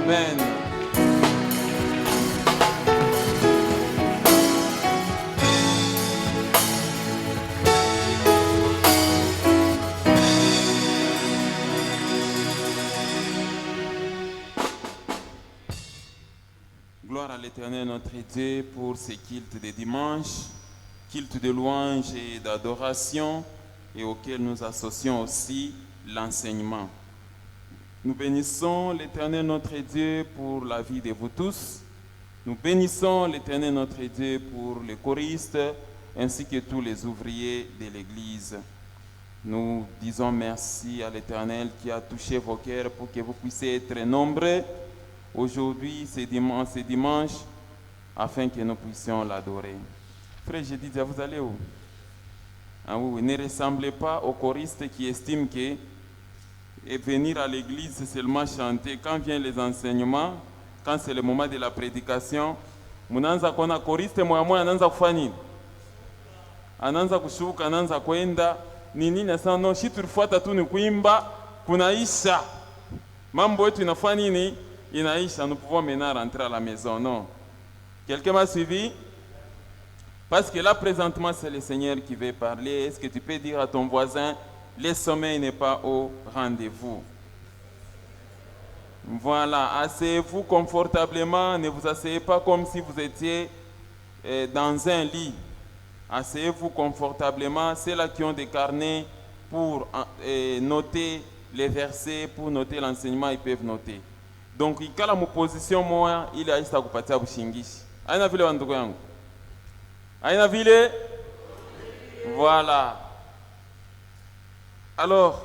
Amen. Gloire à l'Éternel notre Dieu pour ces cultes de dimanche, cultes de louange et d'adoration, et auxquels nous associons aussi l'enseignement. Nous bénissons l'Éternel notre Dieu pour la vie de vous tous. Nous bénissons l'Éternel notre Dieu pour les choristes ainsi que tous les ouvriers de l'Église. Nous disons merci à l'Éternel qui a touché vos cœurs pour que vous puissiez être nombreux aujourd'hui, c'est dimanche, afin que nous puissions l'adorer. Frère, j'ai dit, vous allez où? Ah oui, ne ressemblez pas aux choristes qui estiment que venir à l'église, c'est seulement chanter. Quand viennent les enseignements, quand c'est le moment de la prédication, munaanza kuona choriste moya anaanza kufanya nini? Anaanza kushuka, anaanza kwenda nini na sana no, shi tulifuata tu ni kuimba, kunaisha. Mambo yetu inafanya nini? Inaisha, nous pouvons maintenant rentrer à la maison, non? Quelqu'un m'a suivi? Parce que là, présentement, c'est le Seigneur qui veut parler. Est-ce que tu peux dire à ton voisin, le sommeil n'est pas au rendez-vous? Voilà, asseyez-vous confortablement, ne vous asseyez pas comme si vous étiez dans un lit. Asseyez-vous confortablement. Ceux-là qui ont des carnets pour noter les versets, pour noter l'enseignement, ils peuvent noter. Donc, ikala mu position moya ili aista kupatia bushingishi. Aina vile wandugu yangu? Aina vile? Voilà. Alors,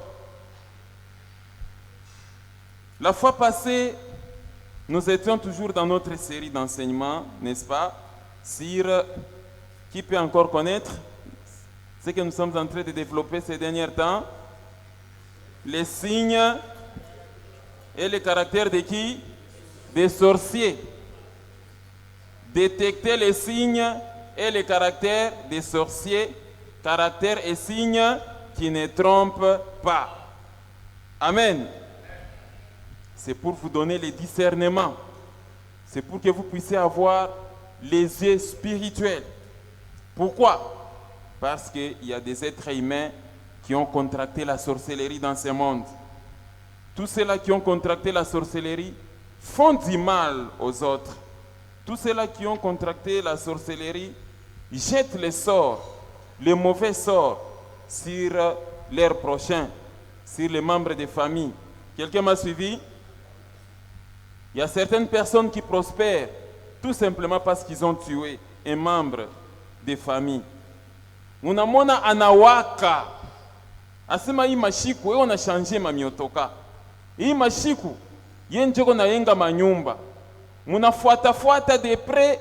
la fois passée, nous étions toujours dans notre série d'enseignements, n'est-ce pas? Sur qui peut encore connaître ce que nous sommes en train de développer ces derniers temps? Les signes et les caractères de qui? Des sorciers. Détecter les signes et les caractères des sorciers, caractères et signes qui ne trompent pas. Amen. C'est pour vous donner le discernement. C'est pour que vous puissiez avoir les yeux spirituels. Pourquoi? Parce qu'il y a des êtres humains qui ont contracté la sorcellerie dans ce monde. Tous ceux-là qui ont contracté la sorcellerie font du mal aux autres. Tous ceux-là qui ont contracté la sorcellerie jettent les sorts, les mauvais sorts sur leurs prochains, sur les membres des familles. Quelqu'un m'a suivi? Il y a certaines personnes qui prospèrent tout simplement parce qu'ils ont tué un membre des familles. Unamona anawaka. Asema hii mashiku, wewe unachangé mamiotoka. Hii mashiku, yenjeko na yenga manyumba. Munafuata de près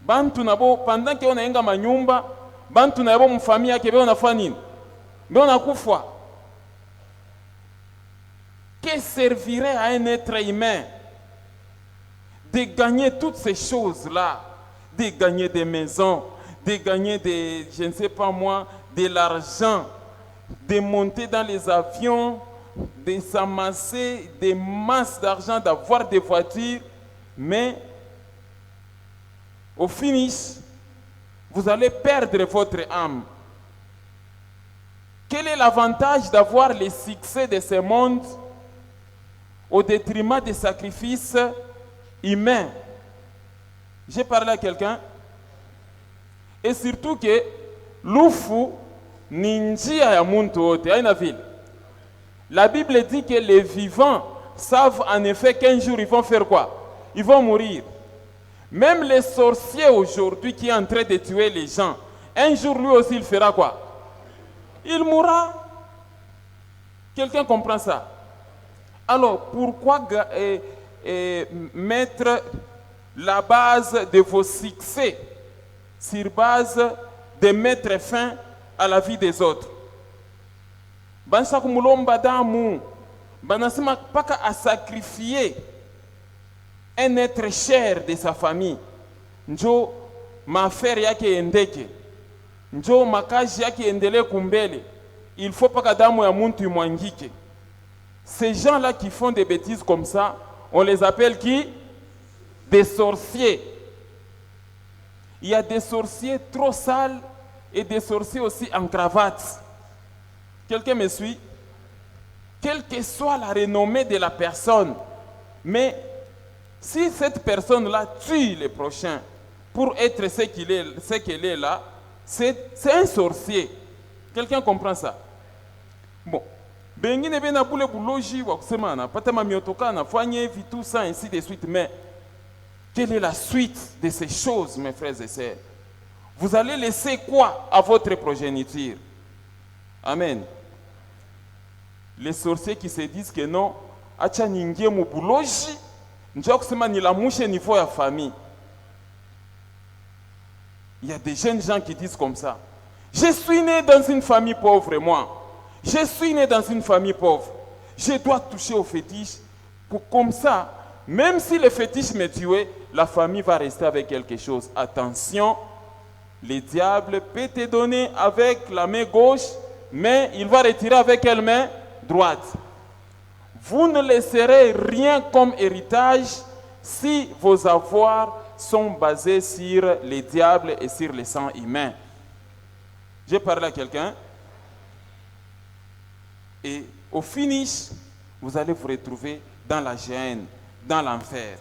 bantu nabo pendant que unayenga manyumba, bantu nabo mfamia yake beo unafanya nini? Beo unakufa. Que servirait à un être humain de gagner toutes ces choses-là, de gagner des maisons, de gagner des, je ne sais pas moi, de l'argent, de monter dans les avions, de s'amasser des masses d'argent, d'avoir des voitures, mais au finish, vous allez perdre votre âme. Quel est l'avantage d'avoir les succès de ce monde au détriment des sacrifices humains? J'ai parlé à quelqu'un, et surtout que l'ufu ni njia ya muntu wote, haina vile. La Bible dit que les vivants savent en effet qu'un jour ils vont faire quoi? Ils vont mourir. Même les sorciers aujourd'hui qui est en train de tuer les gens, un jour lui aussi il fera quoi? Il mourra. Quelqu'un comprend ça? Alors pourquoi mettre la base de vos succès sur base de mettre fin à la vie des autres? Bansa kumulomba damu, banasema paka à sacrifier un être cher de sa famille. Njo maaffaire yake endeke, njo makazi yake endele kumbele. Il faut paka damu ya muntu imwangike. Ces gens-là qui font des bêtises comme ça On les appelle qui? Des sorciers. Il y a des sorciers trop sales et des sorciers aussi en cravate. Quelqu'un me suit? Quelle que soit la renommée de la personne, mais si cette personne-là tue les prochains pour être ce qu'elle est là, c'est un sorcier. Quelqu'un comprend ça? Bon. Bengine bena bule buloji wa kusema na pata mamiotoka na fanye hivi tout ça ainsi de suite, mais quelle est la suite de ces choses, mes frères et sœurs? Vous allez laisser quoi à votre progéniture? Amen. Les sorciers qui se disent que non, acha ningie mu buloji, njia kusema nilamushe niveau ya famille. Il y a des jeunes gens qui disent comme ça. Je suis né dans une famille pauvre, moi. Je suis né dans une famille pauvre. Je dois toucher au fétiche. Comme ça, même si le fétiche me tuait, la famille va rester avec quelque chose. Attention, le diable peut te donner avec la main gauche, mais il va retirer avec la main droite. Vous ne laisserez rien comme héritage si vos avoirs sont basés sur les diables et sur le sang humain. J'ai parlé à quelqu'un et au finish, vous allez vous retrouver dans la gêne, dans l'enfer.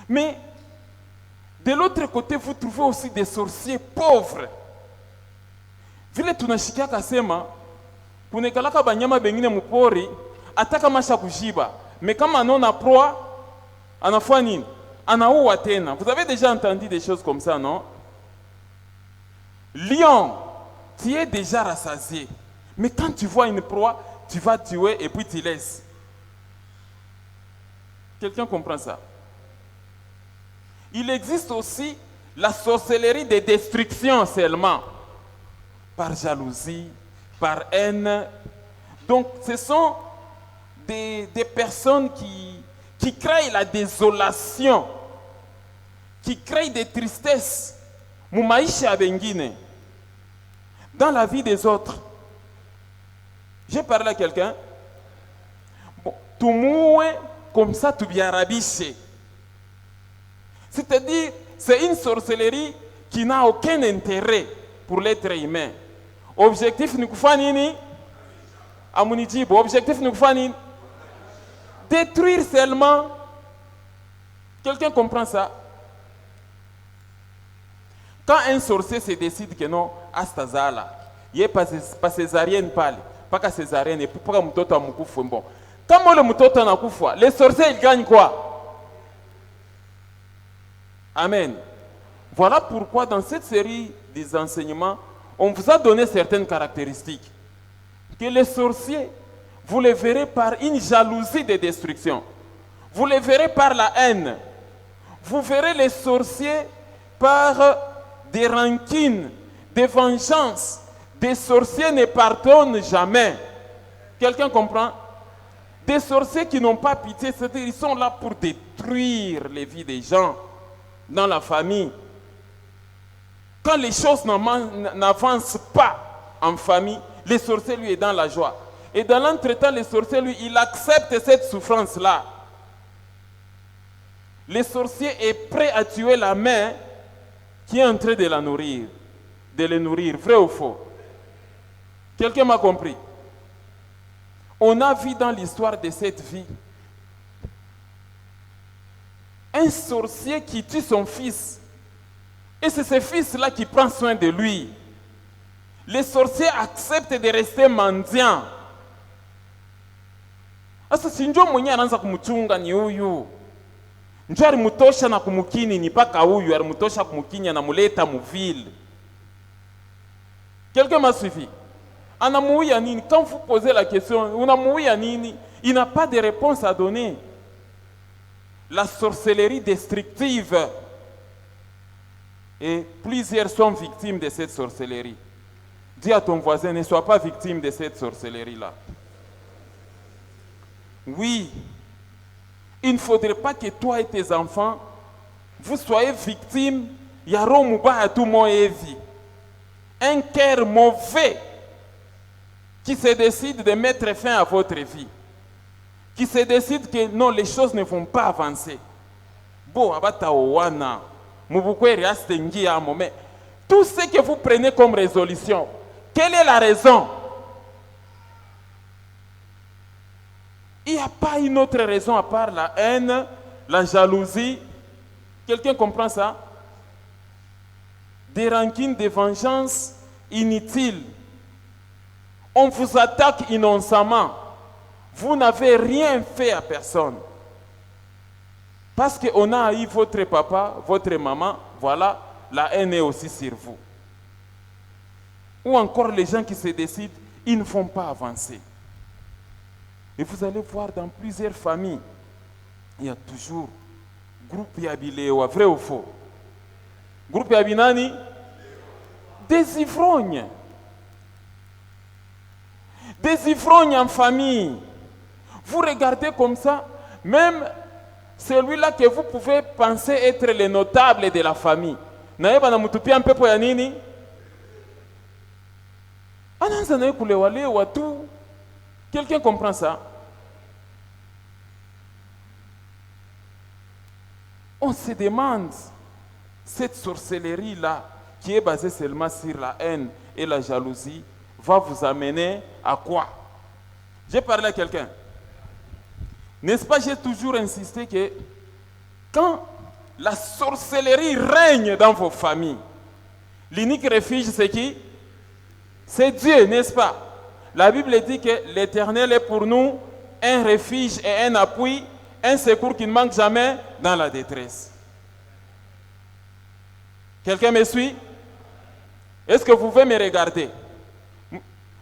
Mais de l'autre côté, vous trouvez aussi des sorciers pauvres. Vile tunashikia kasema, kunekalaka banyama bengine mupori, ataka masha kujiba. Mais kama anona proie, anafanya nini? Anaua tena. Vous avez déjà entendu des choses comme ça, non? Lion, tu es déjà rassasié. Mais quand tu vois une proie, tu vas tuer et puis tu laisses. Quelqu'un comprend ça? Il existe aussi la sorcellerie de destruction seulement. Par jalousie, par haine. Donc ce sont des personnes qui créent la désolation, qui créent des tristesses. Mumaisha bengine. Dans la vie des autres. J'ai parlé à quelqu'un. Bon, tout moué comme ça, tout bien rabiché. C'est-à-dire, c'est une sorcellerie qui n'a aucun intérêt pour l'être humain. Objectif ni kufanini? Amunijibo, objectif ni kufanini? Détruire seulement. Quelqu'un comprend ça? Quand un sorcier se décide que non, astazala, il est pas césarienne pale, pas qu'à césarienne et pas mutoto amukufu bon. Quand le mutoto anakufa, les sorciers ils gagnent quoi? Amen. Voilà pourquoi dans cette série des enseignements, on vous a donné certaines caractéristiques. Que les sorciers, vous les verrez par une jalousie de destruction. Vous les verrez par la haine. Vous verrez les sorciers par des rancines, des vengeances. Des sorciers ne pardonnent jamais. Quelqu'un comprend? Des sorciers qui n'ont pas pitié, c'est-à-dire ils sont là pour détruire les vies des gens dans la famille. Quand les choses n'avancent pas en famille, les sorciers lui est dans la joie. Et dans l'entretemps, les sorciers lui, il accepte cette souffrance-là. Le sorcier est prêt à tuer la mère qui est en train de la nourrir, de les nourrir, vrai ou faux? Quelqu'un m'a compris? On a vu dans l'histoire de cette vie un sorcier qui tue son fils. Et c'est ce fils-là qui prend soin de lui. Les sorciers acceptent de rester mendiants. Asa sinjo mwenye anaanza kumchunga ni huyu. Njo alimutosha na kumukini ni paka huyu, alimutosha kumukinya na muleta muvile. Quelqu'un m'a suivi? Anamuia nini? Quand vous posez la question, unamuia nini? Il n'a pas de réponse à donner. La sorcellerie destructive. Et plusieurs sont victimes de cette sorcellerie. Dis à ton voisin, ne sois pas victime de cette sorcellerie-là. Oui, il ne faudrait pas que toi et tes enfants, vous soyez victimes. Un cœur mauvais qui se décide de mettre fin à votre vie. qui se décident que non, les choses ne vont pas avancer. Bon, abatawana, mubukweri astengi amo, mais tout ce que vous prenez comme résolution, quelle est la raison? Il n'y a pas une autre raison à part la haine, la jalousie. Quelqu'un comprend ça? Des rancines, des vengeances inutiles. On vous attaque innocemment. Vous n'avez rien fait à personne. Parce qu'on a haï votre papa, votre maman, voilà, la haine est aussi sur vous. Ou encore les gens qui se décident, ils ne vont pas avancer. Et vous allez voir dans plusieurs familles, il y a toujours groupe Yabilewa, vrai ou faux? Groupe Yabinani? Des ivrognes. Des ivrognes en famille. Vous regardez comme ça, même celui-là que vous pouvez penser être le notable de la famille. Naeba na mutupia mpepo ya nini? Ananza nae kulewalewa tu. Quelqu'un comprend ça? On se demande, cette sorcellerie-là, qui est basée seulement sur la haine et la jalousie, va vous amener à quoi? J'ai parlé à quelqu'un. N'est-ce pas, j'ai toujours insisté que quand la sorcellerie règne dans vos familles, l'unique refuge, c'est qui? C'est Dieu, n'est-ce pas? La Bible dit que l'Éternel est pour nous un refuge et un appui, un secours qui ne manque jamais dans la détresse. Quelqu'un me suit? Est-ce que vous pouvez me regarder?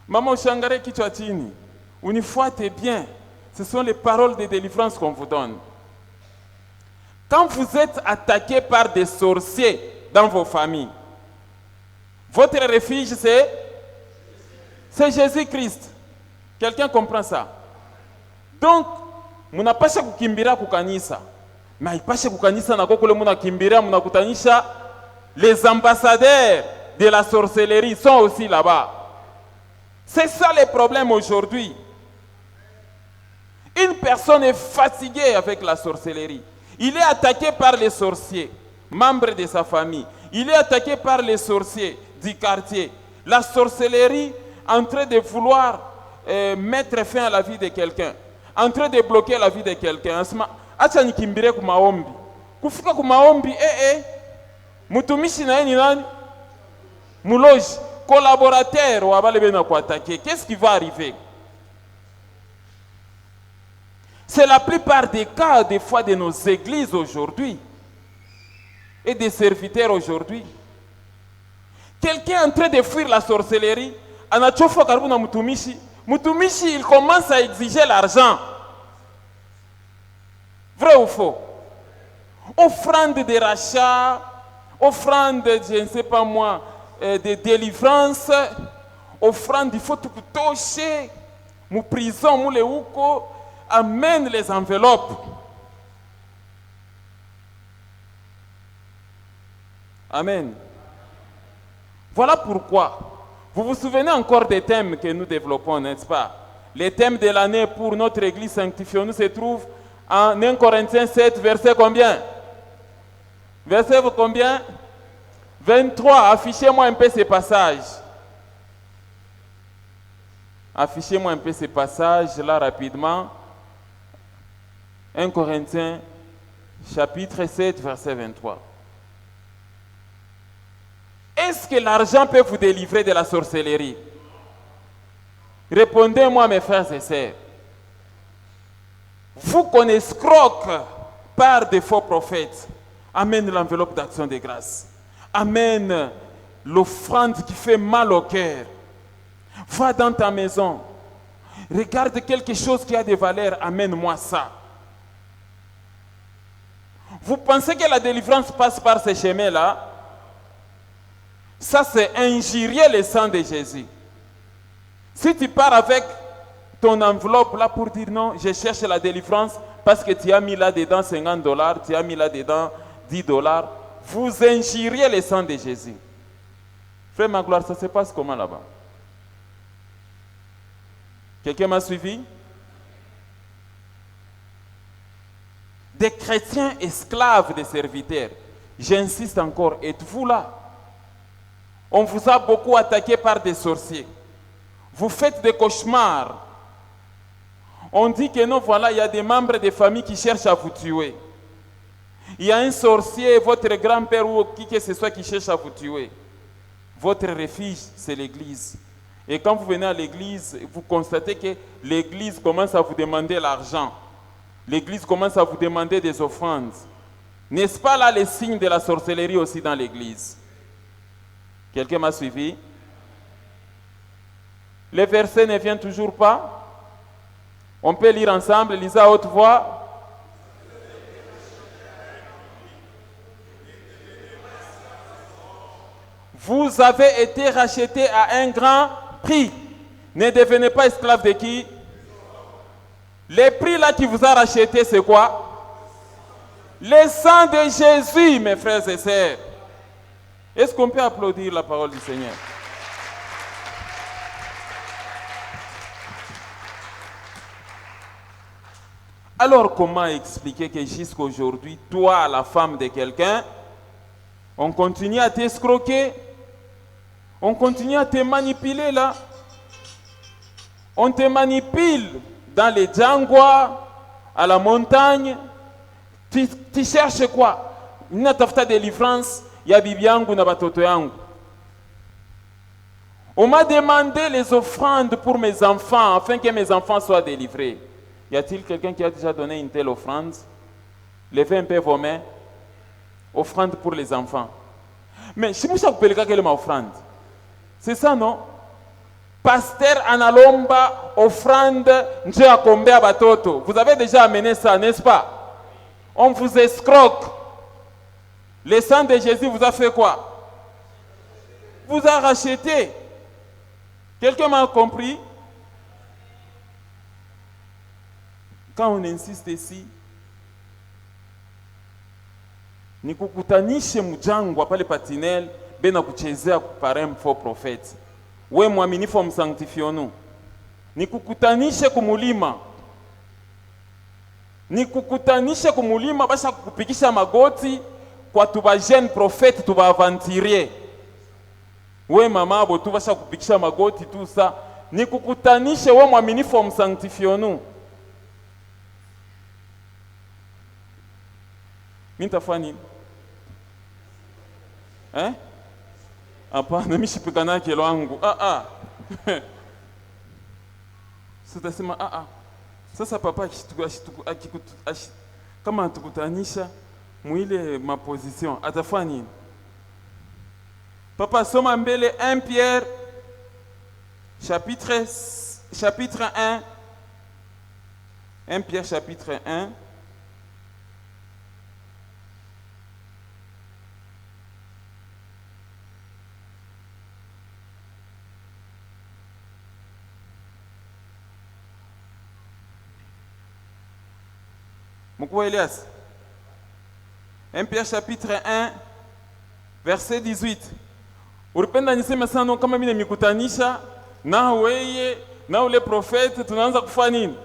Maman Shangare Kichwatini, unifuate bien. Ce sont les paroles de délivrance qu'on vous donne. Quand vous êtes attaqué par des sorciers dans vos familles, votre refuge c'est Jésus-Christ. Quelqu'un comprend ça? Donc, munapasha kukimbira kukanisa. Mais ipasha kukanisa na kokole munakimbira munakutanisha. Les ambassadeurs de la sorcellerie sont aussi là-bas. C'est ça le problème aujourd'hui. Une personne est fatiguée avec la sorcellerie. Il est attaqué par les sorciers, membres de sa famille. Il est attaqué par les sorciers du quartier. La sorcellerie en train de vouloir mettre fin à la vie de quelqu'un, en train de bloquer la vie de quelqu'un. Acha nikimbire kumaombi. Kufika kumaombi, mutumishi na yeye nani? Muloji, collaborateur wa bale bena ko attaquer. Qu'est-ce qui va arriver? C'est la plupart des cas, des fois, de nos églises aujourd'hui et des serviteurs aujourd'hui. Quelqu'un est en train de fuir la sorcellerie, anachofa karibu na mutumishi. Mutumishi, il commence à exiger l'argent. Vrai ou faux? Offrande de rachat, offrande, je ne sais pas moi, de délivrance, offrande, il faut tout toucher, mu prison, mu leuko, amène les enveloppes. Amen. Voilà pourquoi, vous vous souvenez encore des thèmes que nous développons, n'est-ce pas? Les thèmes de l'année pour notre église sanctifiée nous se trouvent en 1 Corinthiens 7, verset combien? Verset combien? 23. Affichez-moi un peu ces passages. Affichez-moi un peu ces passages là rapidement. 1 Corinthiens chapitre 7, verset 23. Est-ce que l'argent peut vous délivrer de la sorcellerie? Répondez-moi, mes frères et sœurs. Vous qu'on escroque par des faux prophètes, amène l'enveloppe d'action de grâce. Amène l'offrande qui fait mal au cœur. Va dans ta maison. Regarde quelque chose qui a de valeur, amène-moi ça. Vous pensez que la délivrance passe par ces chemins-là? Ça, c'est injurier le sang de Jésus. Si tu pars avec ton enveloppe là pour dire non, je cherche la délivrance parce que tu as mis là-dedans $50, tu as mis là-dedans $10, vous injuriez le sang de Jésus. Frère Magloire, ça se passe comment là-bas? Quelqu'un m'a suivi? des chrétiens esclaves des serviteurs. J'insiste encore, êtes-vous là? On vous a beaucoup attaqué par des sorciers. Vous faites des cauchemars. On dit que non, voilà, il y a des membres des familles qui cherchent à vous tuer. Il y a un sorcier, votre grand-père ou qui que ce soit qui cherche à vous tuer. Votre refuge, c'est l'église. Et quand vous venez à l'église, vous constatez que l'église commence à vous demander l'argent. L'église commence à vous demander des offrandes. N'est-ce pas là les signes de la sorcellerie aussi dans l'église? Quelqu'un m'a suivi? Les versets ne viennent toujours pas? On peut lire ensemble, lisez à haute voix. Vous avez été rachetés à un grand prix. Ne devenez pas esclaves de qui? Le prix là qui vous a racheté, c'est quoi? Le sang de Jésus, mes frères et sœurs. Est-ce qu'on peut applaudir la parole du Seigneur? Alors comment expliquer que jusqu'à aujourd'hui, toi, la femme de quelqu'un, on continue à t'escroquer, on continue à te manipuler là, on te manipule dans les jangwa, à la montagne, tu cherches quoi? Natafuta délivrance, ya bibi yangu na batoto yangu. On m'a demandé les offrandes pour mes enfants, afin que mes enfants soient délivrés. Y a-t-il quelqu'un qui a déjà donné une telle offrande? Levez un peu vos mains. Offrande pour les enfants. Mais si vous savez quelle est ma offrande? C'est ça, non? Pasteur analomba, offrande, Dieu a combé à batoto. Vous avez déjà amené ça, n'est-ce pas? On vous escroque. Le sang de Jésus vous a fait quoi? Vous a racheté. Quelqu'un m'a compris? Quand on insiste ici, nikukutanishe mjangwa pale patinel bena kuchezea par un faux prophète. We mwaminifu msanctifionu. Nikukutanishe kumulima. Nikukutanishe kumulima basha kupikisha magoti kwa tuba jeune prophète tuba aventurier. We mama abo tu basha kupikisha magoti tout ça. Nikukutanishe we mwaminifu msanctifionu. Mintafani. Eh? Hapana, mishipigana kilo wangu. Sitasema Sasa papa kama atukutanisha mwile maposition atafanya nini? Papa soma mbele 1 Pierre chapitre 1. 1 Pierre chapitre 1. Mkubwa Elias. 1 Pierre chapitre 1 verset 18. Uripenda niseme sana kama mimi nimekutanisha na weye na ule prophète tunaanza kufanya nini?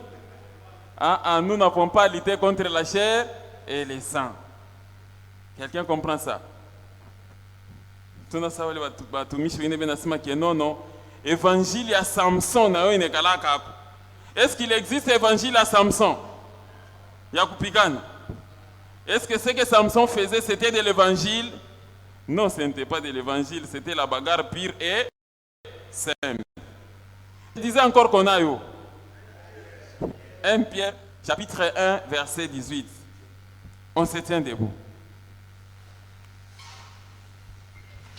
Nous n'avons pas lutté contre la chair et le sang. Quelqu'un comprend ça? Tuna sawa wale watumishi wengine benasema que non, évangile à Samson na wewe nekalaka hapo. Est-ce qu'il existe évangile à Samson? Yakupigana. Est-ce que ce que Samson faisait, c'était de l'évangile? Non, ce n'était pas de l'évangile, c'était la bagarre pure et simple. Je disais encore qu'on a eu 1 Pierre, chapitre 1, verset 18. On se tient debout.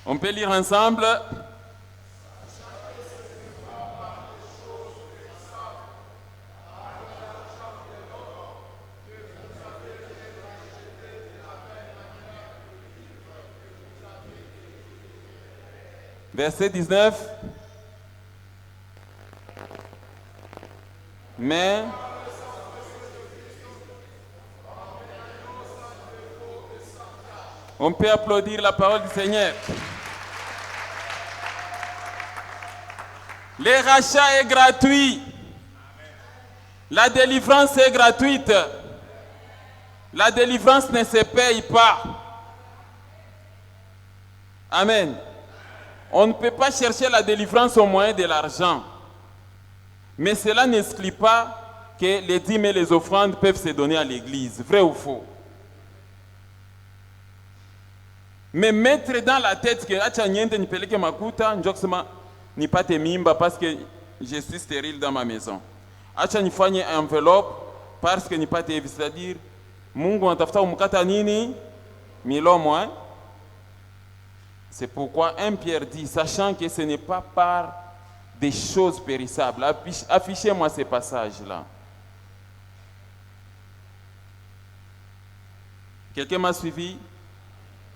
On peut lire ensemble. Verset 19. Mais on peut applaudir la parole du Seigneur. Le rachat est gratuit. La délivrance est gratuite. La délivrance ne se paye pas. Amen. On ne peut pas chercher la délivrance au moyen de l'argent. Mais cela n'exclut pas que les dîmes et les offrandes peuvent se donner à l'église. Vrai ou faux? Mais mettre dans la tête que acha niende nipeleke makuta njokusema nipate mimba parce que je suis stérile dans ma maison. Acha nifanye enveloppe parce que nipate hivi, c'est-à-dire Mungu anatafuta umkata nini milomo, hein? C'est pourquoi 1 Pierre dit, sachant que ce n'est pas par des choses périssables. Affichez-moi ces passages-là. Quelqu'un m'a suivi?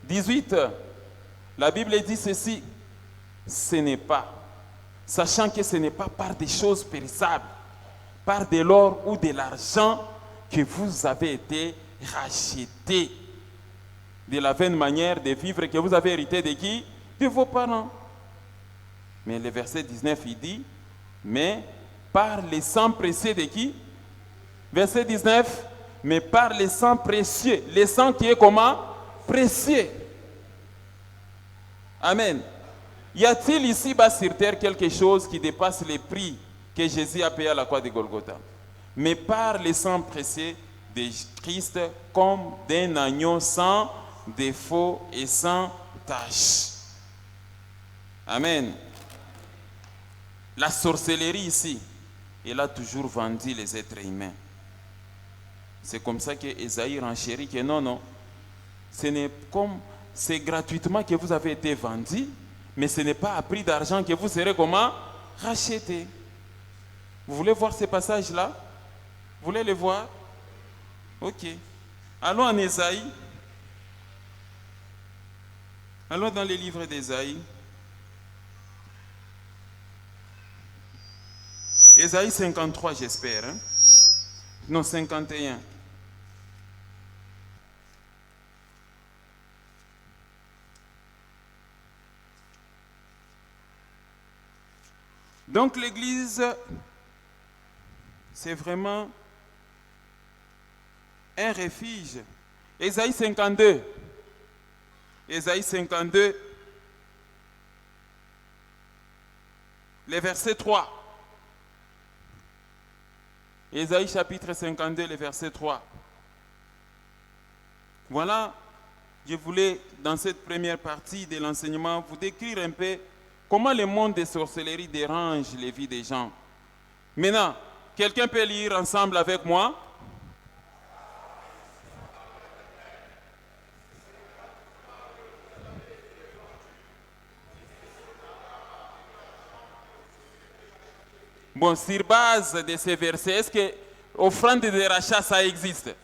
18. La Bible dit ceci. Ce n'est pas, sachant que ce n'est pas par des choses périssables, par de l'or ou de l'argent que vous avez été rachetés de la vaine manière de vivre que vous avez hérité de qui? De vos parents. Mais le verset 19, il dit, mais par les sangs précieux de qui? Verset 19, mais par les sangs précieux. Les sangs qui est comment? Précieux. Amen. Y a-t-il ici-bas sur terre quelque chose qui dépasse les prix que Jésus a payé à la croix de Golgotha? Mais par les sangs précieux de Christ, comme d'un agneau sans défaut et sans tache. Amen. La sorcellerie ici, elle a toujours vendu les êtres humains. C'est comme ça que Ésaïe renchérit que non, c'est gratuitement que vous avez été vendu, mais ce n'est pas à prix d'argent que vous serez comment? Racheté. Vous voulez voir ces passages-là? Vous voulez les voir? Ok. Allons en Ésaïe. Allons dans les livres d'Ésaïe. Ésaïe 53, j'espère. Hein? Non, 51. Donc l'Église, c'est vraiment un refuge. Ésaïe 52. Ésaïe 52, le verset 3. Ésaïe chapitre 52, le verset 3. Voilà, je voulais, dans cette première partie de l'enseignement, vous décrire un peu comment le monde des sorcelleries dérange les vies des gens. Maintenant, quelqu'un peut lire ensemble avec moi? Bon, sur base de ces versets, est-ce que offrande de rachat, ça existe?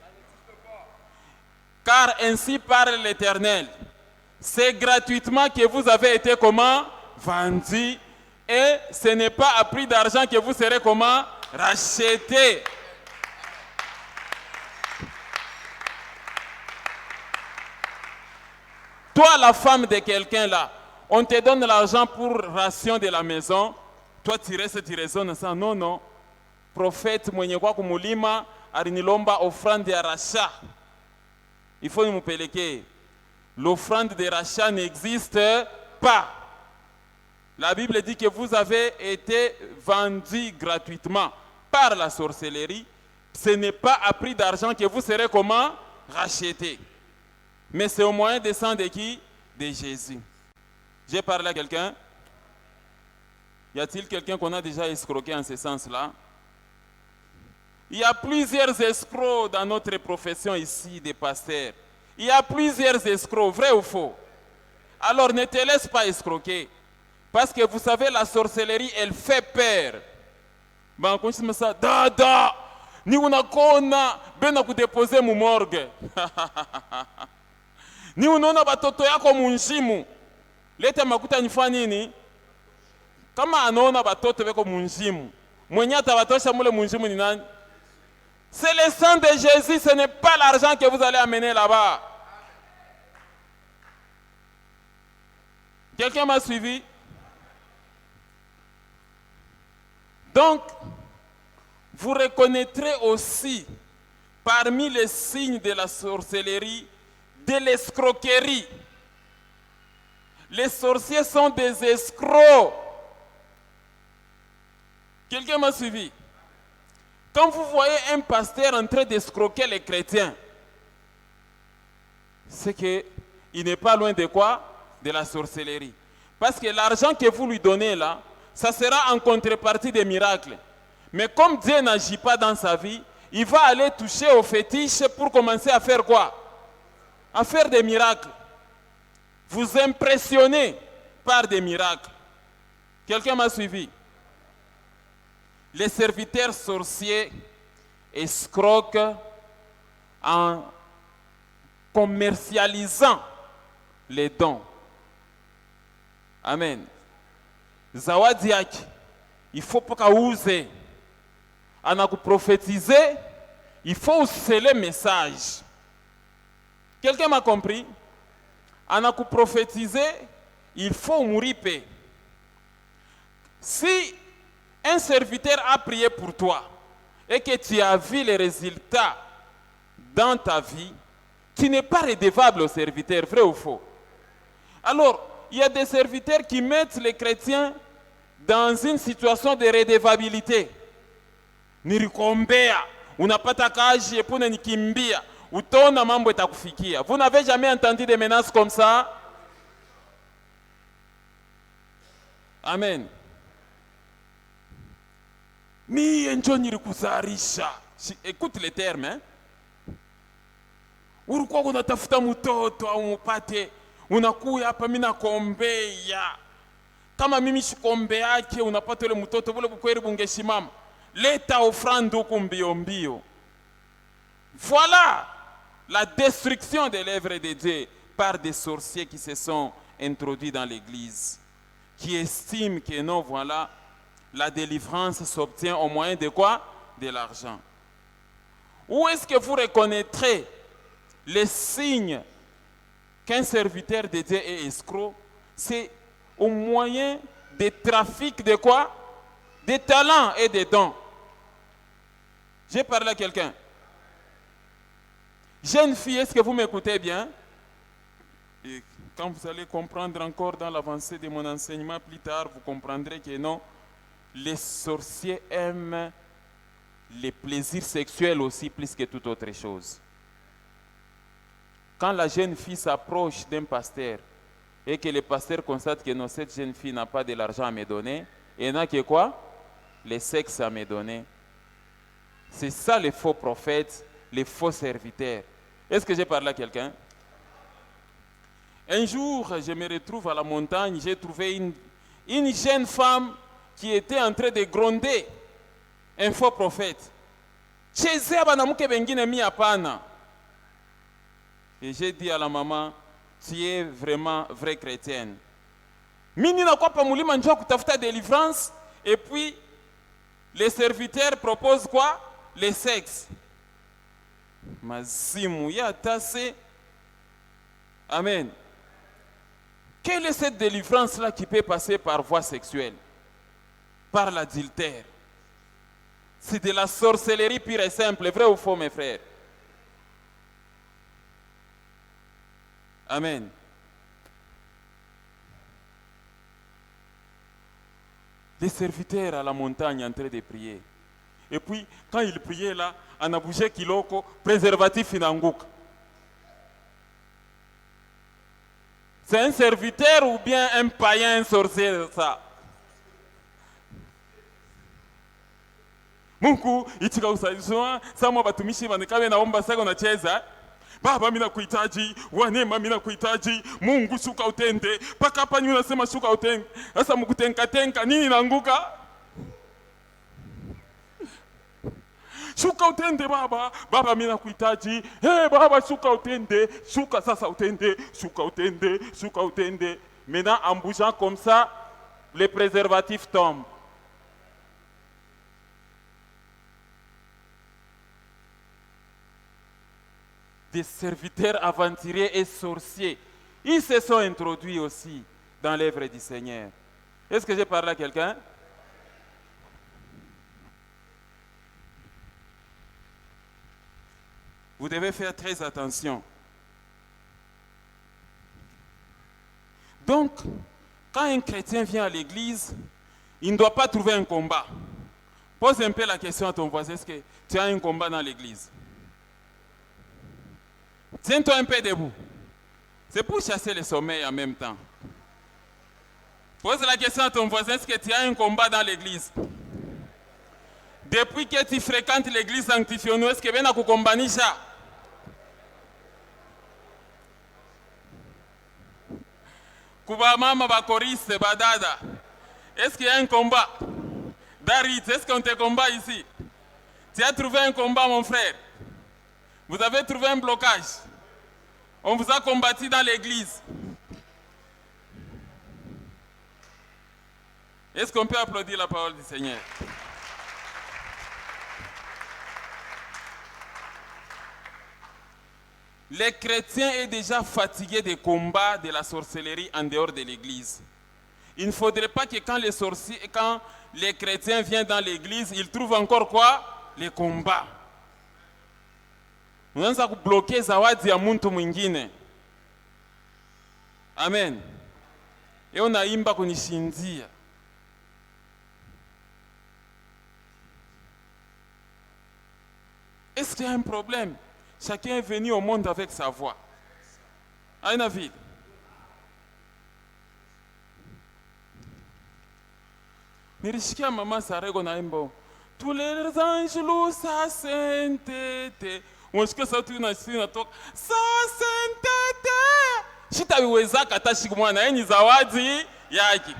Car ainsi parle l'Éternel. C'est gratuitement que vous avez été comment? Vendu. Et ce n'est pas à prix d'argent que vous serez comment? Racheté. Toi, la femme de quelqu'un là, on te donne l'argent pour ration de la maison. Toi, tu restes, tu raisonnes ça. Non, non. Prophète mwenye kwa kumulima alinilomba offrande ya rachat. Il faut nous peleke. L'offrande de rachat n'existe pas. La Bible dit que vous avez été vendus gratuitement par la sorcellerie. Ce n'est pas à prix d'argent que vous serez comment? Racheté. Mais c'est au moyen du sang de qui? De Jésus. J'ai parlé à quelqu'un? Y a-t-il quelqu'un qu'on a déjà escroqué en ce sens-là? Il y a plusieurs escrocs dans notre profession ici des pasteurs. Il y a plusieurs escrocs, vrai ou faux? Alors ne te laisse pas escroquer. Parce que vous savez, la sorcellerie, elle fait peur. Ben, quand je me dis ça, dada, ni unakona, ben na kudeposer mu morgue. Ni unaona batoto yako munjimu. Leta makuta nifanye nini? Kama anaona batoto beko munjimu, mwenye atabatosha mule munjimu ni nani? C'est le sang de Jésus, ce n'est pas l'argent que vous allez amener là-bas. Quelqu'un m'a suivi? Donc, vous reconnaîtrez aussi parmi les signes de la sorcellerie, de l'escroquerie. Les sorciers sont des escrocs. Quelqu'un m'a suivi? Quand vous voyez un pasteur en train d'escroquer les chrétiens, c'est qu'il n'est pas loin de quoi? De la sorcellerie. Parce que l'argent que vous lui donnez là, ça sera en contrepartie des miracles. Mais comme Dieu n'agit pas dans sa vie, il va aller toucher aux fétiches pour commencer à faire quoi? À faire des miracles. Vous impressionnez par des miracles. Quelqu'un m'a suivi? Les serviteurs sorciers escroquent en commercialisant les dons. Amen. Zawadi yake, il faut pas kauze. Anakuprophétiser, il faut sceller le message. Quelqu'un m'a compris? Anakuprophétiser, il faut mourir. Si un serviteur a prié pour toi et que tu as vu les résultats dans ta vie, tu n'es pas redevable au serviteur, vrai ou faux? Alors, il y a des serviteurs qui mettent les chrétiens dans une situation de redevabilité. Nilikombea, unapata kazi epune nikimbia, utaona mambo itakufikia. Vous n'avez jamais entendu des menaces comme ça? Amen. Mie njo nilikuzarisha. Écoute les termes, hein? Ulikuwa unatafuta mtoto au mupate, unakuya hapa mimi nakombea. Kama mimi shikombe yake unapata ile mtoto vile bukweli bungesimama. Leta offrande huku mbio mbio. Voilà la destruction de l'œuvre de Dieu par des sorciers qui se sont introduits dans l'église, qui estiment que non, voilà, la délivrance s'obtient au moyen de quoi? De l'argent. Où est-ce que vous reconnaîtrez les signes qu'un serviteur de Dieu est escroc? C'est au moyen des trafics de quoi? Des talents et des dons. J'ai parlé à quelqu'un. Jeune fille, est-ce que vous m'écoutez bien? Et quand vous allez comprendre encore dans l'avancée de mon enseignement plus tard, vous comprendrez que non, les sorciers aiment les plaisirs sexuels aussi plus que toute autre chose. Quand la jeune fille s'approche d'un pasteur et que le pasteur constate que non, cette jeune fille n'a pas de l'argent à me donner, et n'a que quoi? Le sexe à me donner. C'est ça les faux prophètes, les faux serviteurs. Est-ce que j'ai parlé à quelqu'un? Un jour, je me retrouve à la montagne, j'ai trouvé une jeune femme qui était en train de gronder un faux prophète. Et j'ai dit à la maman, tu es vraiment vraie chrétienne. Mini na kwa pamulima njoo kutafuta délivrance, et puis les serviteurs proposent quoi? Le sexe. Mazimu ya tase. Amen. Quelle est cette délivrance-là qui peut passer par voie sexuelle? Par l'adultère. C'est de la sorcellerie pure et simple, vrai ou faux, mes frères? Amen. Les serviteurs à la montagne en train de prier. Et puis, quand ils priaient là, on a bougé kiloko, préservatif inanguka. C'est un serviteur ou bien un païen sorcier, ça? Mungu, itika usaidiwa, sama batumishi wanekawe naomba sasa unacheza. Baba mimi nakuhitaji, wanema mimi nakuhitaji, Mungu shuka utende. Paka hapa nyinyi unasema shuka utende. Sasa mkutenka nini naanguka? Shuka utende baba, baba mimi nakuhitaji. Baba shuka utende, shuka sasa utende, shuka utende, shuka utende. Maintenant en bougeant comme ça, les préservatifs tombent. Des serviteurs aventuriers et sorciers, ils se sont introduits aussi dans l'œuvre du Seigneur. Est-ce que j'ai parlé à quelqu'un? Vous devez faire très attention. Donc, quand un chrétien vient à l'église, il ne doit pas trouver un combat. Pose un peu la question à ton voisin, est-ce que tu as un combat dans l'église? Tiens-toi un peu debout. C'est pour chasser le sommeil en même temps. Pose la question à ton voisin, est-ce que tu as un combat dans l'église? Depuis que tu fréquentes l'église sanctifiée, est-ce que tu as un combat? Kuba mama bakoriste badada. Est-ce qu'il y a un combat? Darit, est-ce qu'on te combat ici? Tu as trouvé un combat, mon frère? Vous avez trouvé un blocage? On vous a combattu dans l'église. Est-ce qu'on peut applaudir la parole du Seigneur? Les chrétiens sont déjà fatigués des combats de la sorcellerie en dehors de l'église. Il ne faudrait pas que quand les chrétiens viennent dans l'église, ils trouvent encore quoi? Les combats. Unaanza kubloquer zawadi ya muntu mwingine. Amen. Et on a imba kunishindia. Est-ce qu'il y a un problème? Chacun est venu au monde avec sa voix. Aïna vide. Nilishikia mama Sarego na imbo. Tous les anges louent sa sainteté. Unasikia sauti inatoka. Sa sainteté. Shitawiwezaka hata siku moja yeye ni zawadi yake.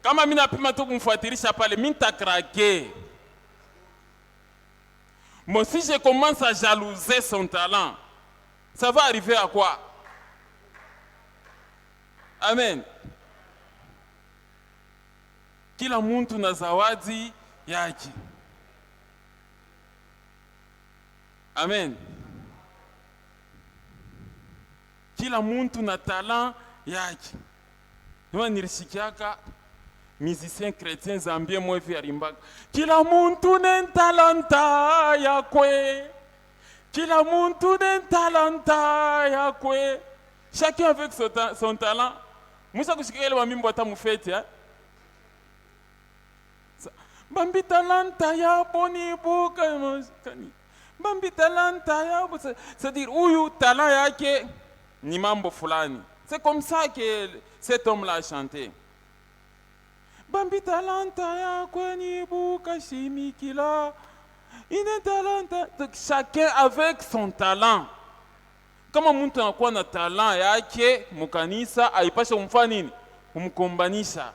Kama mimi napima tu kumfuatilisha pale, mimi nitakrake. Moi, si je commence à jalouser son talent, ça va arriver à quoi? Amen. Kila muntu na zawadi yake. Amen. Kila muntu na talent yake. Ndio nilishikiaka musicien chrétien zambien mwevi arimbaga. Kila muntu ne talanta yakwe. Kila muntu ne talanta yakwe. Chacun avec son talent. Musa kushika ile mamimbo hata mufeti hein. Bambi talanta ya boni buka kani. Bambi talanta ya, c'est-à-dire huyu talent yake ni mambo fulani. C'est comme ça que cet homme-là a chanté. Bambi talanta ya kweni buka shimikila. Ine talanta. Donc chacun avec son talent. Kama mtu anakuwa na talent yake mukanisa aipashe kumfanya nini? Kumkombanisha.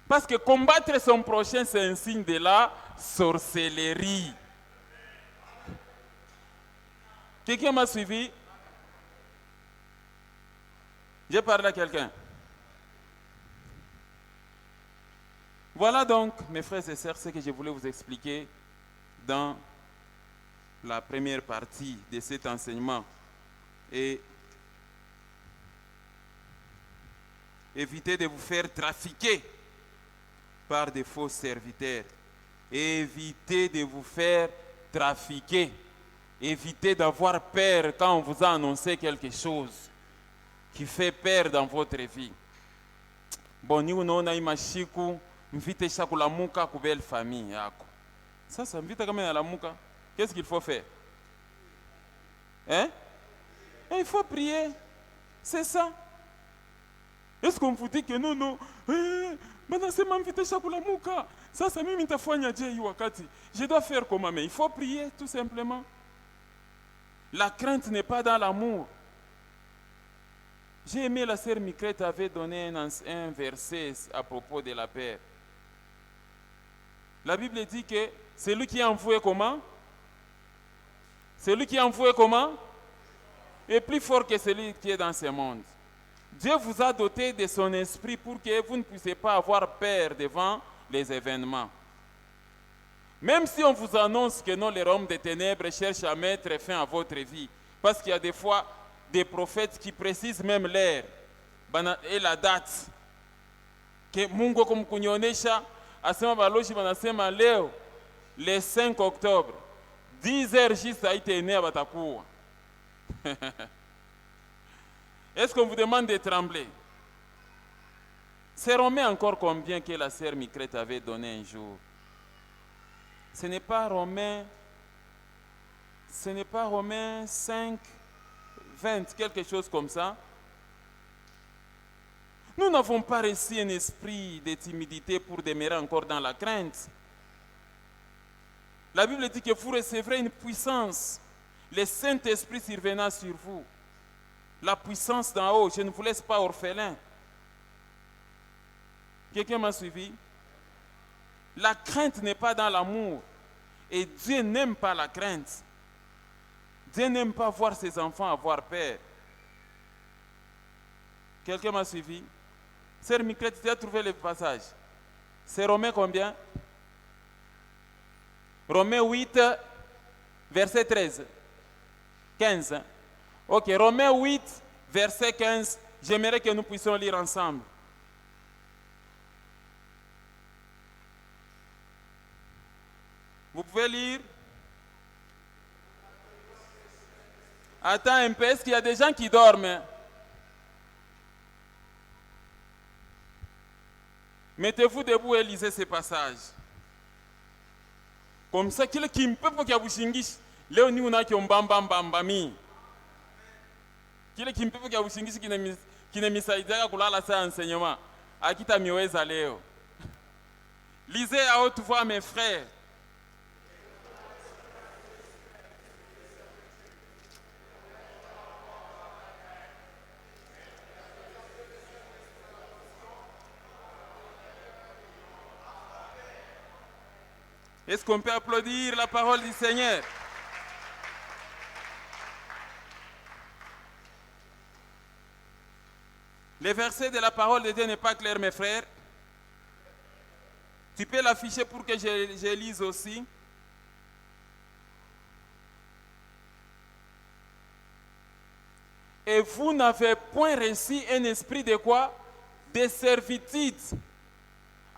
Parce que combattre son prochain, c'est un signe de la sorcellerie. Quelqu'un m'a suivi? J'ai parlé à quelqu'un. Voilà donc, mes frères et sœurs, ce que je voulais vous expliquer dans la première partie de cet enseignement. Et évitez de vous faire trafiquer par des faux serviteurs. Évitez de vous faire trafiquer. Évitez d'avoir peur quand on vous a annoncé quelque chose qui fait peur dans votre vie. Bon, ni unaona imashiku mvite shakulamuka ku belle famille yako. Sasa mvite kama yalamuka, qu'est-ce qu'il faut faire? Hein? Et il faut prier. C'est ça. Est-ce qu'on vous dit que non? Banasema mvite shakulamuka. Sasa mimi nitafanya je hii wakati? Je dois faire comment? Mais il faut prier tout simplement. La crainte n'est pas dans l'amour. J'ai aimé la sœur Miquette avait donné un verset à propos de la paix. La Bible dit que celui qui est envoyé comment? Celui qui est envoyé comment? Est plus fort que celui qui est dans ce monde. Dieu vous a doté de son esprit pour que vous ne puissiez pas avoir peur devant les événements. Même si on vous annonce que non, les royaumes des ténèbres cherchent à mettre fin à votre vie, parce qu'il y a des fois des prophètes qui précisent même l'heure et la date. Que Mungu kumkunyonesha asema baloshi banasema leo le 5 octobre 10 heures juste haitaenea batakuwa. Est-ce qu'on vous demande de trembler? C'est Romain encore combien que la sœur Micrette avait donné un jour. Ce n'est pas Romain 5, 20, quelque chose comme ça. Nous n'avons pas reçu un esprit de timidité pour demeurer encore dans la crainte. La Bible dit que vous recevrez une puissance. Le Saint-Esprit survenant sur vous. La puissance d'en haut, je ne vous laisse pas orphelin. Quelqu'un m'a suivi? La crainte n'est pas dans l'amour. Et Dieu n'aime pas la crainte. Dieu n'aime pas voir ses enfants avoir peur. Quelqu'un m'a suivi? Sœur Micrette, tu as trouvé le passage? C'est Romains combien? Romains 8, verset 13. 15. Ok, Romains 8, verset 15. J'aimerais que nous puissions lire ensemble. Vous pouvez lire? Attends un peu, est-ce qu'il y a des gens qui dorment? Mettez-vous debout et lisez ces passages. Comme ça, kile kimpepo kya bushingishi leo ni unakyo mbambambambami. Kile kimpepo kya bushingishi kinemisaidia kulala saa enseignement. Akita miweza leo. Lisez à haute voix mes frères. Est-ce qu'on peut applaudir la parole du Seigneur? Le verset de la parole de Dieu n'est pas clair, mes frères. Tu peux l'afficher pour que je lise aussi. Et vous n'avez point reçu un esprit de quoi? De servitude.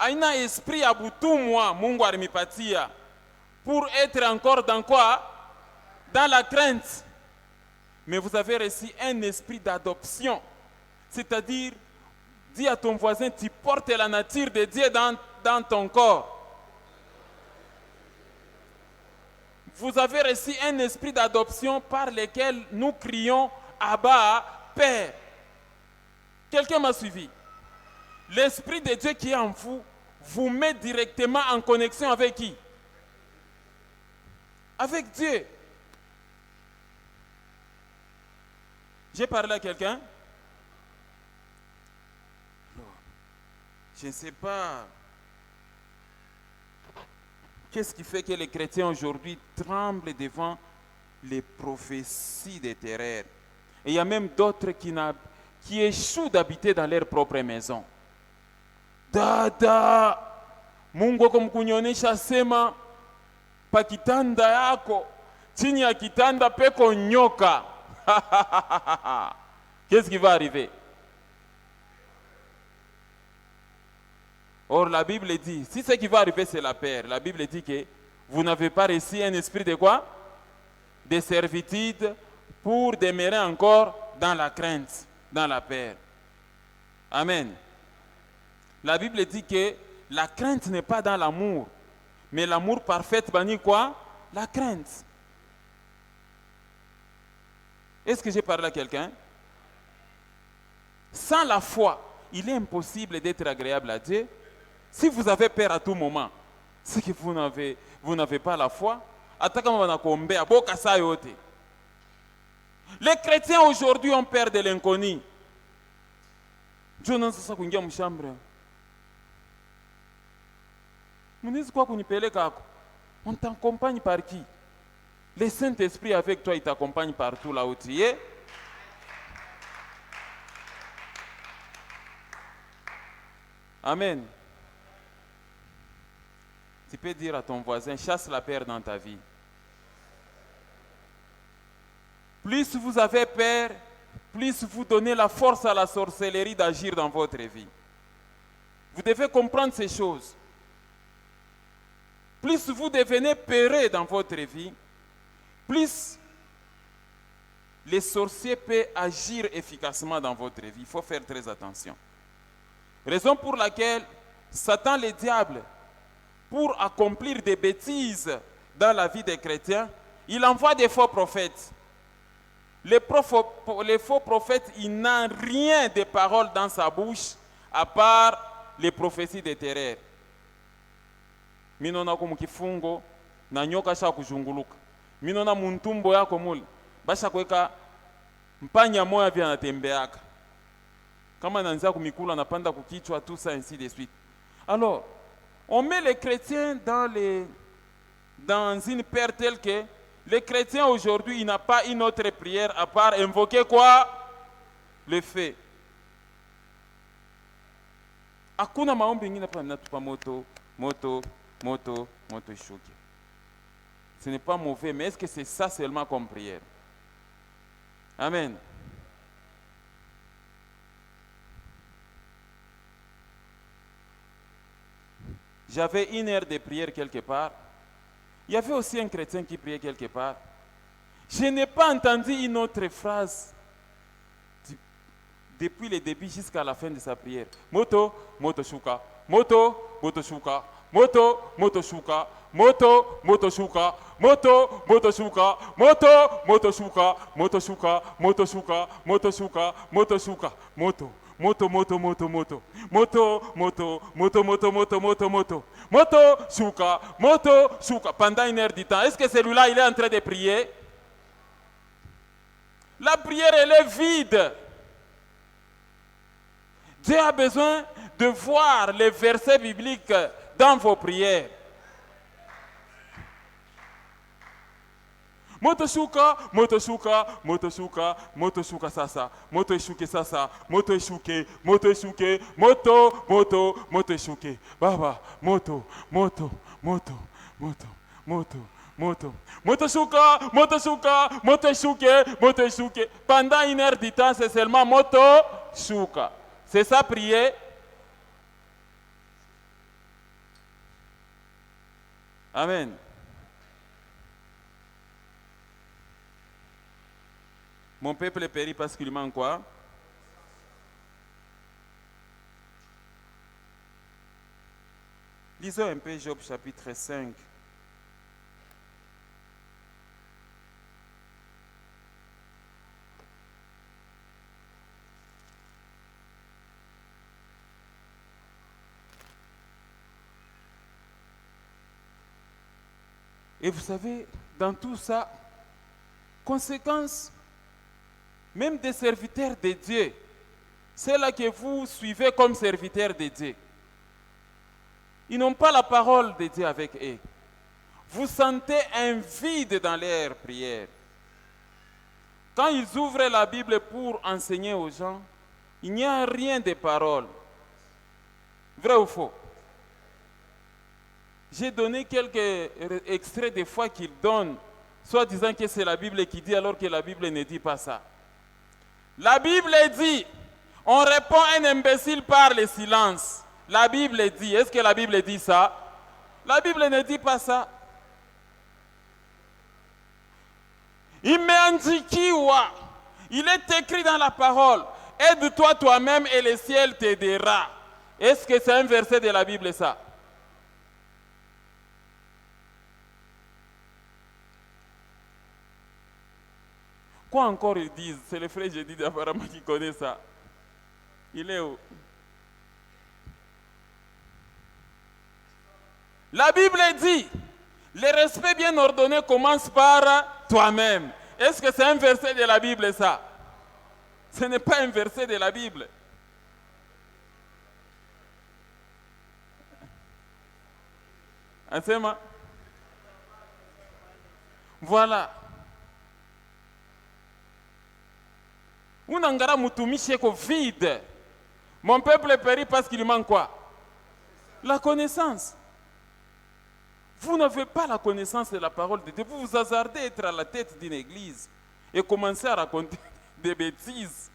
Aina esprit abutumwa Mungu alimipatia pour être encore dans quoi? Dans la crainte. Mais vous avez reçu un esprit d'adoption. C'est-à-dire, dis à ton voisin, tu portes la nature de Dieu dans ton corps. Vous avez reçu un esprit d'adoption par lequel nous crions Abba, Père. Quelqu'un m'a suivi? L'Esprit de Dieu qui est en vous, vous met directement en connexion avec qui? Avec Dieu. J'ai parlé à quelqu'un? Je ne sais pas. Qu'est-ce qui fait que les chrétiens aujourd'hui tremblent devant les prophéties des terreurs? Et il y a même d'autres qui échouent d'habiter dans leur propre maison. Dada, Mungu kumkunyonesha sema pa kitanda yako, chini ya kitanda peko nyoka. Qu'est-ce qui va arriver? Or la Bible dit, si ce qui va arriver c'est la peur, la Bible dit que vous n'avez pas reçu un esprit de quoi? De servitude pour demeurer encore dans la crainte, dans la peur. Amen. La Bible dit que la crainte n'est pas dans l'amour, mais l'amour parfait bannit quoi? La crainte. Est-ce que j'ai parlé à quelqu'un? Sans la foi, il est impossible d'être agréable à Dieu. Si vous avez peur à tout moment, c'est que vous n'avez pas la foi. Les chrétiens aujourd'hui ont peur de l'inconnu. On t'accompagne par qui? Le Saint-Esprit avec toi, il t'accompagne partout là où tu es. Amen. Tu peux dire à ton voisin, chasse la peur dans ta vie. Plus vous avez peur, plus vous donnez la force à la sorcellerie d'agir dans votre vie. Vous devez comprendre ces choses. Plus vous devenez peureux dans votre vie, plus les sorciers peuvent agir efficacement dans votre vie. Il faut faire très attention. Raison pour laquelle Satan, le diable, pour accomplir des bêtises dans la vie des chrétiens, il envoie des faux prophètes. Les faux prophètes, ils n'ont rien de paroles dans sa bouche à part les prophéties de terreur. Minona kumukifungo na nyoka sha kuzunguluka. Minona muntumbo yako mule basha kuweka mpanya moya vya anatembeaka. Kama nanzia kumikula anapanda kukichwa, tout ça ainsi de suite. Alors, on met les chrétiens dans une perte telle que les chrétiens aujourd'hui, il n'a pas une autre prière à part invoquer quoi? Le fait. Hakuna maombi ingine hapa mnatupa moto ishuke. Ce n'est pas mauvais, mais est-ce que c'est ça seulement comme prière? Amen. J'avais 1 heure de prière quelque part. Il y avait aussi un chrétien qui priait quelque part. Je n'ai pas entendu une autre phrase depuis le début jusqu'à la fin de sa prière. Moto, moto shuka. Moto, moto shuka. Moto, moto shuka. Moto, moto shuka. Moto, moto shuka. Moto, moto shuka. Moto shuka. Moto shuka. Moto shuka. Moto shuka. Moto. Moto, moto, moto, moto. Moto, moto, moto, moto, moto, moto, moto. Moto, shuka. Moto, shuka. Pendant 1 heure du temps. Est-ce que celui-là, il est en train de prier? La prière, elle est vide. Dieu a besoin de voir les versets bibliques dans vos prières. Moto shuka, moto shuka, moto shuka, moto shuka sasa, moto shuke sasa, moto shuke, moto shuke, moto, moto, moto shuke. Baba, moto, moto, moto, moto, moto, moto. Moto shuka, moto shuka, moto shuke, moto shuke. Pendant 1 heure du temps, c'est seulement moto shuka. C'est ça prier? Amen. Mon peuple périt parce qu'il manque quoi? Lisons un peu Job chapitre 5. Et vous savez, dans tout ça, conséquence, même des serviteurs de Dieu, c'est là que vous suivez comme serviteurs de Dieu. Ils n'ont pas la parole de Dieu avec eux. Vous sentez un vide dans leurs prières. Quand ils ouvrent la Bible pour enseigner aux gens, il n'y a rien de parole. Vrai ou faux? J'ai donné quelques extraits des fois qu'ils donnent, soit disant que c'est la Bible qui dit alors que la Bible ne dit pas ça. La Bible dit, on répond à un imbécile par le silence. La Bible dit, est-ce que la Bible dit ça? La Bible ne dit pas ça. Il est écrit dans la parole, aide-toi toi-même et le ciel t'aidera. Est-ce que c'est un verset de la Bible ça? Quoi encore ils disent? C'est le frère Jédid apparemment qui connaît ça. Il est où? La Bible dit, le respect bien ordonné commence par toi-même. Est-ce que c'est un verset de la Bible ça? Ce n'est pas un verset de la Bible. Ansema? Voilà. Unangara mutumishi eko vide. Mon peuple périt parce qu'il manque quoi? La connaissance. Vous n'avez pas la connaissance de la parole de Dieu. Vous vous hasardez à être à la tête d'une église et commencer à raconter des bêtises.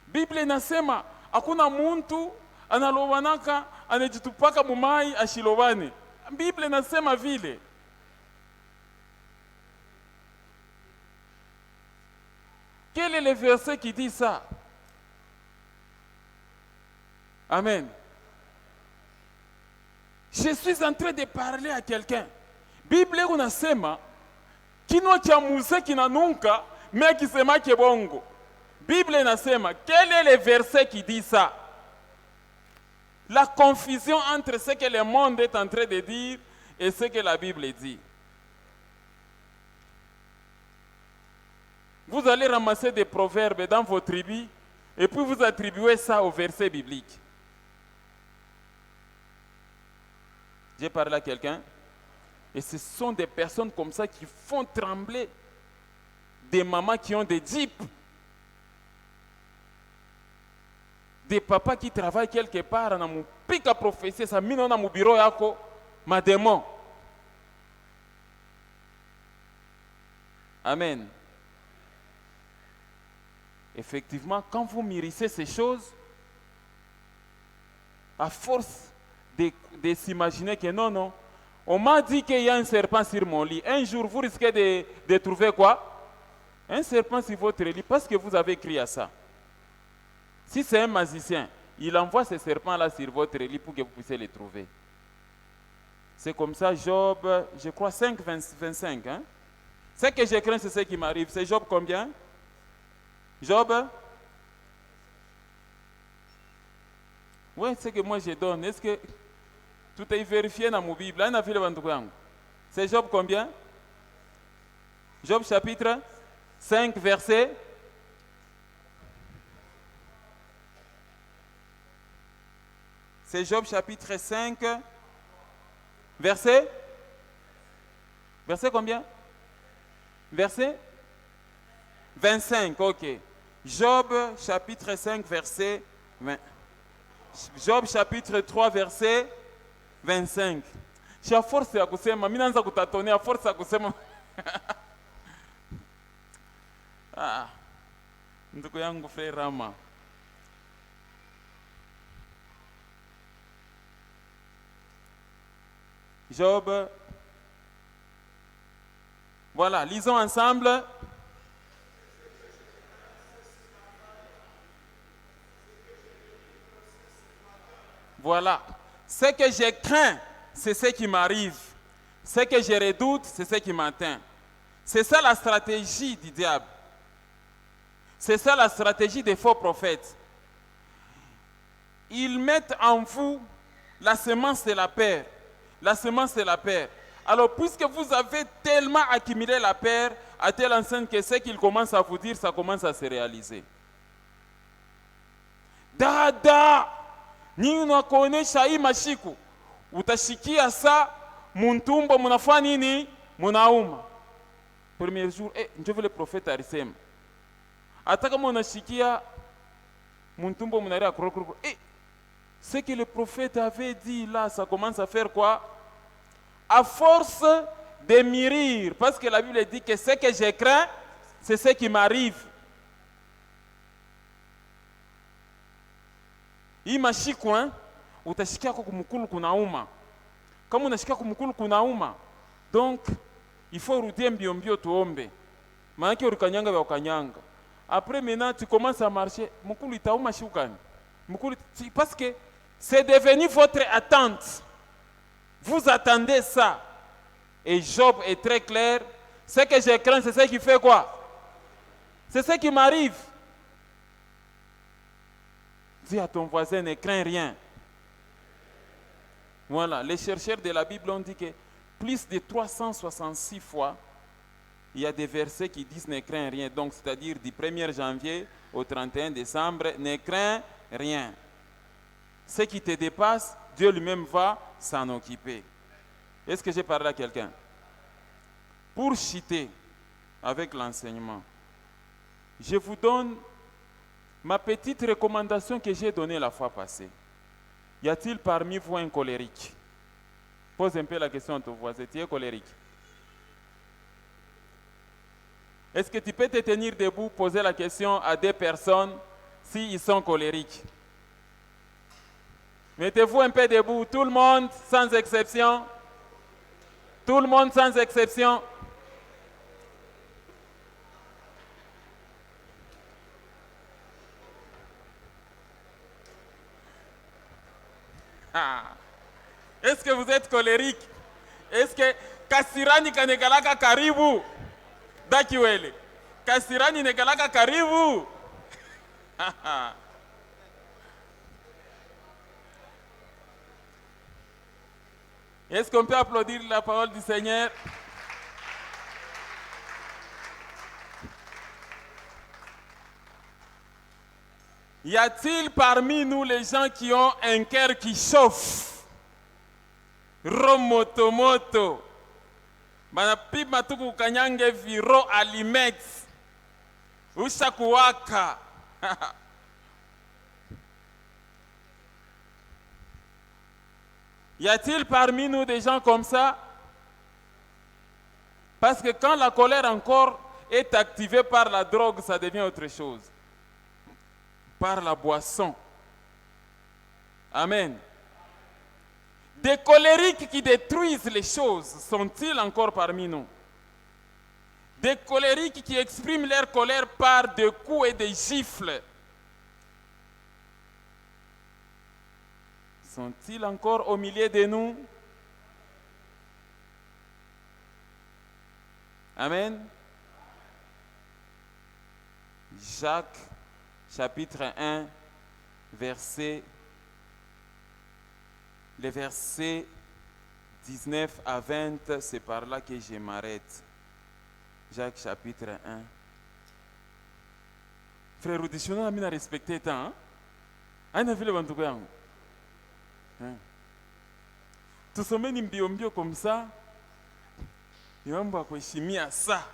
Bible inasema hakuna muntu analowanaka anajitupaka mumai ashilowani. Bible inasema vile. Quel est le verset qui dit ça? Amen. Je suis en train de parler à quelqu'un. Bible unasema kinywa cha Musa kinanuka mais kisema kibongo. Bible inasema, quel est le verset qui dit ça? La confusion entre ce que le monde est en train de dire et ce que la Bible dit. Vous allez ramasser des proverbes dans vos tribus et puis vous attribuez ça au verset biblique. J'ai parlé à quelqu'un et ce sont des personnes comme ça qui font trembler des mamans qui ont des jeeps, des papas qui travaillent quelque part na mupika prophétie ça mino na mu bureau yako ma démon. Amen. Effectivement, quand vous mûrissez ces choses, à force de s'imaginer que non, on m'a dit qu'il y a un serpent sur mon lit. Un jour, vous risquez de trouver quoi? Un serpent sur votre lit parce que vous avez crié à ça. Si c'est un magicien, il envoie ce serpent-là sur votre lit pour que vous puissiez les trouver. C'est comme ça, Job, je crois 5, 25. Hein? Ce que je crains, c'est ce qui m'arrive. C'est Job combien? Job? Oui, c'est que moi je donne. Est-ce que tout est vérifié dans mon Bible? C'est Job combien? Job chapitre 5, verset. C'est Job chapitre 5, verset. Verset combien? Verset 25, ok. Job chapitre 5, verset 20. Job chapitre 3, verset 25. Si à force ya kusema, mimi naanza kutatone, à force ya kusema. Ndugu yangu frère Rama. Job. Voilà, lisons ensemble. Voilà. Ce que je crains, c'est ce qui m'arrive. Ce que je redoute, c'est ce qui m'atteint. C'est ça la stratégie du diable. C'est ça la stratégie des faux prophètes. Ils mettent en vous la semence de la peur. La semence de la peur. Alors, puisque vous avez tellement accumulé la peur, à telle enseigne que ce qu'ils commencent à vous dire, ça commence à se réaliser. Dada, ni unakuonesha hii mashiku, utashikia sa muntumbo munafanya nini? Munauma. Premier jour, ndio vile prophète alisema. Hata kama unashikia muntumbo munaria kurukuru. Ce que le prophète avait dit là, ça commence à faire quoi? À force de mûrir, parce que la Bible dit que ce que je crains, c'est ce qui m'arrive. Hii mashiku utashikia kwa kumukulu kunauma. Kama unashikia kumukulu kunauma, donc il faut rudie mbio tuombe. Maana urikanyanga vya ukanyanga. Après maintenant tu commences à marcher, mukulu itauma shukani. Mukulu parce que c'est devenu votre attente. Vous attendez ça. Et Job est très clair. Ce que je crains, c'est ce qui fait quoi? C'est ce qui m'arrive. Dis à ton voisin, ne crains rien. Voilà, les chercheurs de la Bible ont dit que plus de 366 fois, il y a des versets qui disent ne crains rien. Donc, c'est-à-dire du 1er janvier au 31 décembre, ne crains rien. Ce qui te dépasse, Dieu lui-même va s'en occuper. Est-ce que j'ai parlé à quelqu'un? Pour chuter avec l'enseignement, je vous donne ma petite recommandation que j'ai donnée la fois passée. Y a-t-il parmi vous un colérique? Pose un peu la question à ton voisin. Tu es colérique? Est-ce que tu peux te tenir debout, poser la question à des personnes s'ils sont colériques? Mettez-vous un peu debout, tout le monde, sans exception. Tout le monde sans exception. Ah. Est-ce que vous êtes colérique? Est-ce que kasirani kanegalaka karibu? Dakiwele. Kasirani negalaka karibu? Est-ce qu'on peut applaudir la parole du Seigneur? Y a-t-il parmi nous les gens qui ont un cœur qui chauffe? Romotomoto. Banapima tuku kanyange viro alimex. Ushakuwaka. Y a-t-il parmi nous des gens comme ça? Parce que quand la colère encore est activée par la drogue, ça devient autre chose. Par la boisson. Amen. Des colériques qui détruisent les choses sont-ils encore parmi nous? Des colériques qui expriment leur colère par des coups et des gifles sont-ils encore au milieu de nous? Amen. Jacques, chapitre 1, les versets 19 à 20, c'est par là que je m'arrête. Jacques, chapitre 1. Frère Rudishona, on a respecté le temps. On a vu le bantou. Tout ce monde est comme ça. Il va me kuheshimia ça.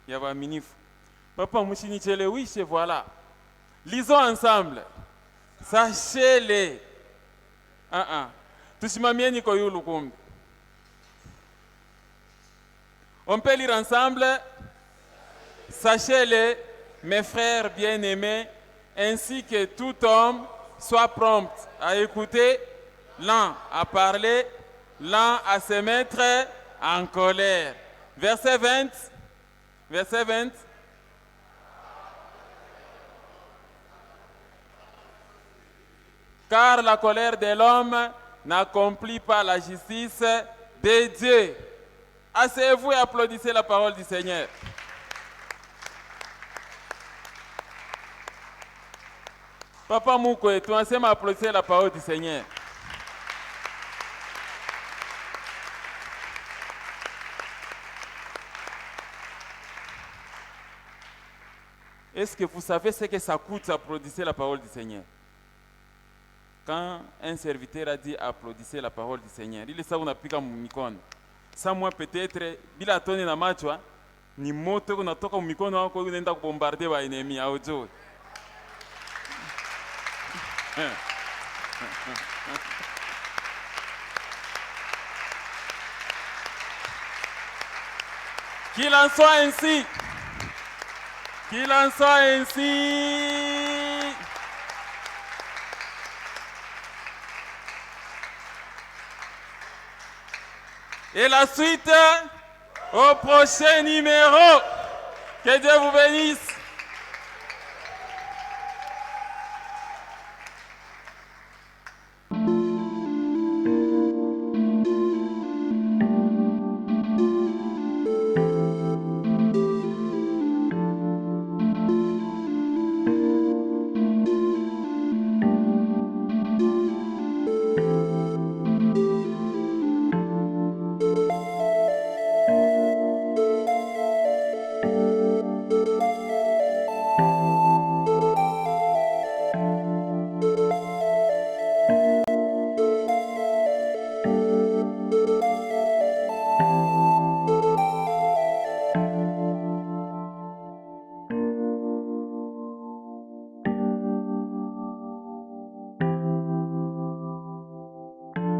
Il y a un ministre. Papa, mouchini chele, oui, voilà. Lisons ensemble. Sachez-les. Tusimamieni kwa yulu kumbi. On peut lire ensemble. Sachez-les, mes frères bien-aimés, ainsi que tout homme soit prompt à écouter, lent à parler, lent à se mettre en colère. Verset 20. Verset 20. Car la colère de l'homme n'accomplit pas la justice de Dieu. Asseyez-vous et applaudissez la parole du Seigneur. Papa Mouko, tu enseignes à applaudir la parole du Seigneur. Est-ce que vous savez ce que ça coûte applaudissez la parole du Seigneur? Quand un serviteur a dit applaudissez la parole du Seigneur, il est ça on a pika mikono. Ça moi peut-être bila tone na macho ni moto unatoka mikono wako unaenda kubombarder wa enemy au jo. Qu'il en soit ainsi. Qu'il en soit ainsi. Et la suite au prochain numéro. Que Dieu vous bénisse.